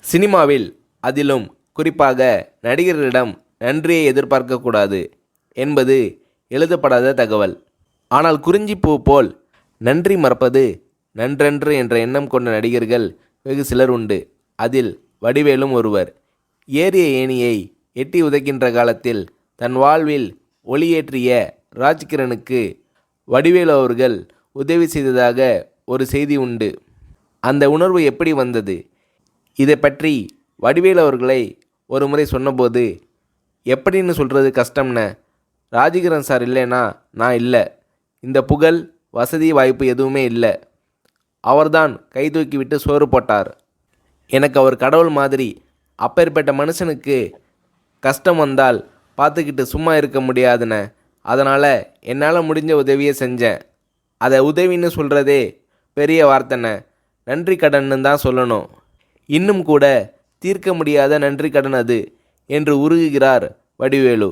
சினிமாவில் அதிலும் குறிப்பாக நடிகர்களிடம் நன்றியை எதிர்பார்க்கக்கூடாது என்பது எழுதப்படாத தகவல். ஆனால் குறிஞ்சிப்பூ போல் நன்றி மறப்பது நன்றன்று என்ற எண்ணம் கொண்ட நடிகர்கள் வெகு சிலர் உண்டு. அதில் வடிவேலும் ஒருவர். ஏறிய ஏணியை எட்டி உதைக்கின்ற காலத்தில் தன் வாழ்வில் ஒளியேற்றிய ராஜ்கிரனுக்கு வடிவேலு அவர்கள் உதவி செய்ததாக ஒரு செய்தி உண்டு. அந்த உணர்வு எப்படி வந்தது? இதை பற்றி வடிவேலு அவர்களை ஒரு முறை சொன்னபோது, எப்படின்னு சொல்கிறது கஷ்டம்ன, ராஜகிரண் சார் இல்லைனா நான் இல்லை, இந்த புகழ் வசதி வாய்ப்பு எதுவுமே இல்லை, அவர்தான் கை தூக்கி விட்டு சோறு போட்டார், எனக்கு அவர் கடவுள் மாதிரி, அப்பேற்பட்ட மனுஷனுக்கு கஷ்டம் வந்தால் பார்த்துக்கிட்டு சும்மா இருக்க முடியாதுண்ணே, அதனால் என்னால் முடிஞ்ச உதவியை செஞ்சேன், அதை உதவின்னு சொல்கிறதே பெரிய வார்த்தைண்ணே, நன்றி கடன்னு தான் சொல்லணும், இன்னும் கூட தீர்க்க முடியாத நன்றி கடன் அது என்று உருகுகிறார் வடிவேலு.